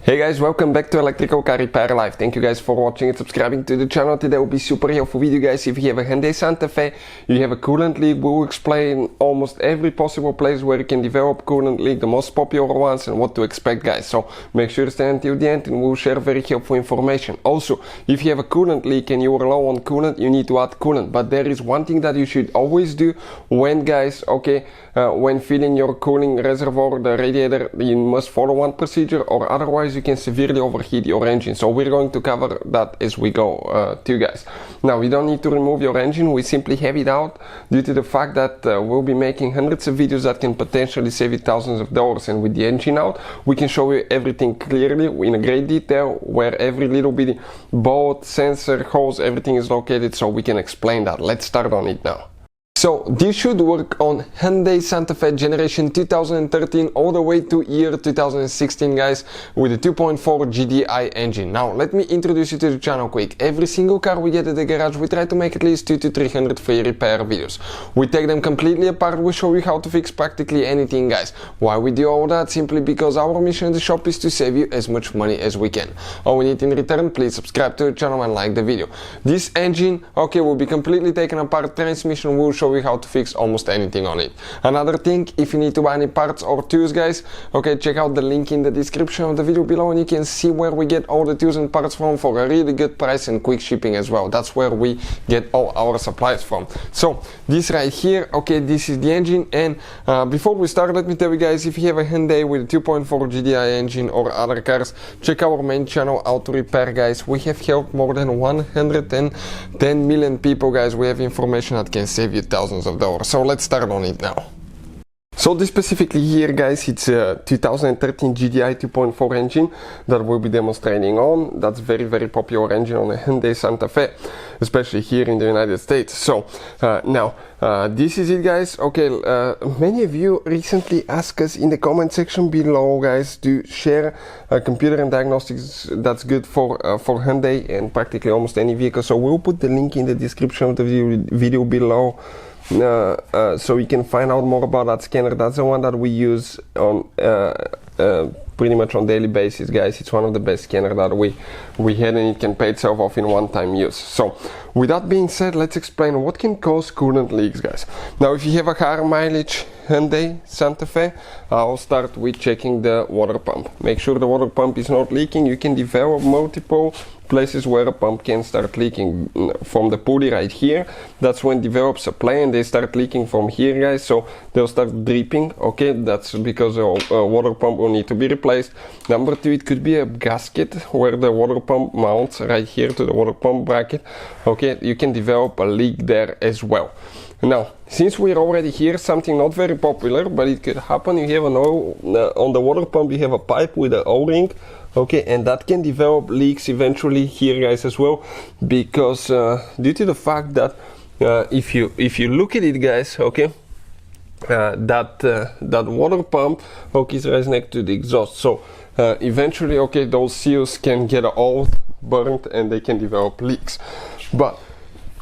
Hey guys, welcome back to Electrical Car Repair Live. Thank you guys for watching and subscribing to the channel. Today will be super helpful video, guys. If you have a Hyundai Santa Fe, you have a coolant leak, we will explain almost every possible place where you can develop coolant leak, the most popular ones and what to expect, guys. So make sure to stay until the end and we'll share very helpful information. Also, if you have a coolant leak and you are low on coolant, you need to add coolant. But there is one thing that you should always do when, guys, when filling your cooling reservoir, the radiator, you must follow one procedure, or otherwise you can severely overheat your engine. So we're going to cover that as we go too, guys. Now, we don't need to remove your engine, we simply have it out due to the fact that we'll be making hundreds of videos that can potentially save you thousands of dollars, and with the engine out we can show you everything clearly in a great detail where every little bitty bolt, sensor, hose, everything is located, so we can explain that. Let's start on it now. So this should work on Hyundai Santa Fe generation 2013 all the way to year 2016, guys, with a 2.4 GDI engine. Now let me introduce you to the channel quick. Every single car we get at the garage, we try to make at least 200 to 300 free repair videos. We take them completely apart, we show you how to fix practically anything, guys. Why we do all that? Simply because our mission in the shop is to save you as much money as we can. All we need in return, please subscribe to the channel and like the video. This engine, will be completely taken apart. Transmission will show you how to fix almost anything on it. Another thing, if you need to buy any parts or tools, guys, check out the link in the description of the video below and you can see where we get all the tools and parts from for a really good price and quick shipping as well. That's where we get all our supplies from. So this right here, this is the engine. And before we start, let me tell you guys, if you have a Hyundai with a 2.4 GDI engine or other cars, check our main channel, Auto Repair, guys. We have helped more than 110 million people, guys. We have information that can save you thousands of dollars. So let's start on it now. So this specifically here, guys, it's a 2013 GDI 2.4 engine that we'll be demonstrating on. That's very popular engine on a Hyundai Santa Fe, especially here in the United States. So now this is it, guys. Many of you recently asked us in the comment section below, guys, to share a computer and diagnostics that's good for Hyundai and practically almost any vehicle. So we'll put the link in the description of the video below. So you can find out more about that scanner. That's the one that we use on pretty much on daily basis, guys. It's one of the best scanners that we had, and it can pay itself off in one-time use. So with that being said, let's explain what can cause coolant leaks, guys. Now, if you have a higher mileage Hyundai Santa Fe, I'll start with checking the water pump. Make sure the water pump is not leaking. You can develop multiple places where a pump can start leaking. From the pulley right here, that's when develops a play and they start leaking from here, guys. So they'll start dripping. That's because a water pump will need to be replaced. Number two, it could be a gasket where the water pump mounts right here to the water pump bracket. You can develop a leak there as well. Now, since we're already here, something not very popular, but it could happen. You have an oil on the water pump, you have a pipe with an O-ring, and that can develop leaks eventually here, guys, as well, because due to the fact that if you look at it, guys, that water pump is right next to the exhaust. So eventually, those seals can get old, burnt, and they can develop leaks. But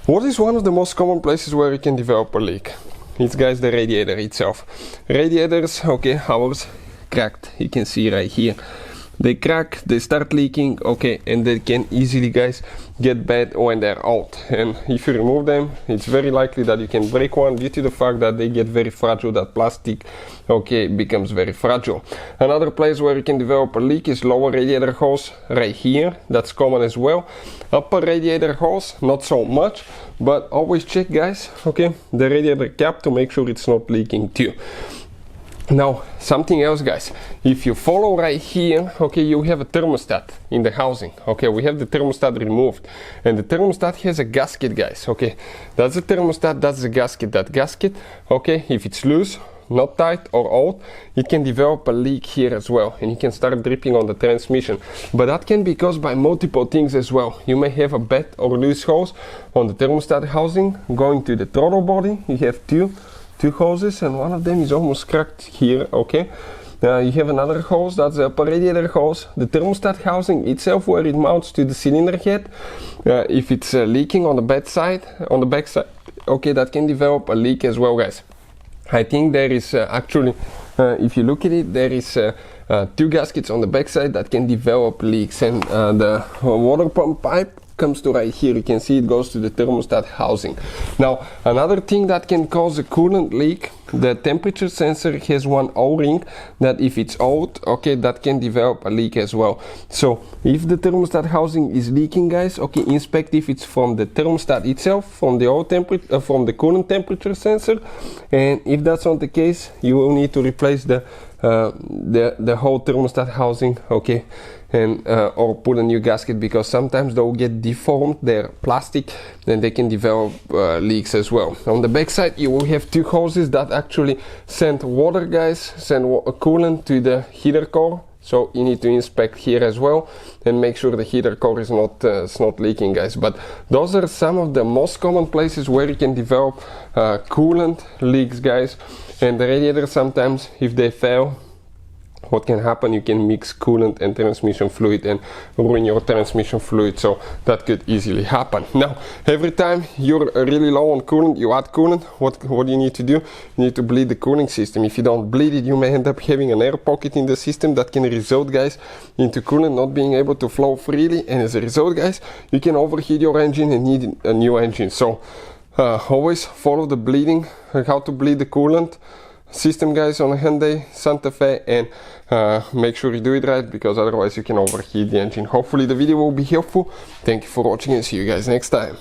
what is one of the most common places where you can develop a leak? It's, guys, the radiator itself. Radiators, ours cracked. You can see right here. They crack, they start leaking, and they can easily, guys, get bad when they're out. And if you remove them, it's very likely that you can break one due to the fact that they get very fragile. That plastic, becomes very fragile. Another place where you can develop a leak is lower radiator hose right here. That's common as well. Upper radiator hose, not so much, but always check, guys, the radiator cap to make sure it's not leaking too. Now, something else, guys, if you follow right here, you have a thermostat in the housing. We have the thermostat removed, and the thermostat has a gasket, guys. That's the thermostat, that's the gasket. That gasket, if it's loose, not tight or old, it can develop a leak here as well, and you can start dripping on the transmission. But that can be caused by multiple things as well. You may have a bad or loose hose on the thermostat housing going to the throttle body. You have two hoses, and one of them is almost cracked here. You have another hose, that's the upper radiator hose. The thermostat housing itself, where it mounts to the cylinder head, if it's leaking on the back side, that can develop a leak as well, guys. I think there is actually if you look at it, there is two gaskets on the backside that can develop leaks, and the water pump pipe comes to right here. You can see it goes to the thermostat housing. Now, another thing that can cause a coolant leak, the temperature sensor has one O-ring that if it's out, okay, that can develop a leak as well. So if the thermostat housing is leaking, guys, okay, inspect if it's from the thermostat itself, from the from the coolant temperature sensor, and if that's not the case, you will need to replace the whole thermostat housing, okay, and or put a new gasket, because sometimes they'll get deformed, they're plastic, and they can develop leaks as well. On the back side, you will have two hoses that actually send water, guys, send coolant to the heater core. So you need to inspect here as well and make sure the heater core is not leaking, guys. But those are some of the most common places where you can develop coolant leaks, guys. And the radiator, sometimes if they fail, what can happen, you can mix coolant and transmission fluid and ruin your transmission fluid, so that could easily happen. Now, every time you're really low on coolant, you add coolant, what do you need to do? You need to bleed the cooling system. If you don't bleed it, you may end up having an air pocket in the system that can result, guys, into coolant not being able to flow freely, and as a result, guys, you can overheat your engine and need a new engine. So always follow the bleeding, how to bleed the coolant system, guys, on a Hyundai Santa Fe, and make sure you do it right, because otherwise you can overheat the engine. Hopefully the video will be helpful. Thank you for watching, and see you guys next time.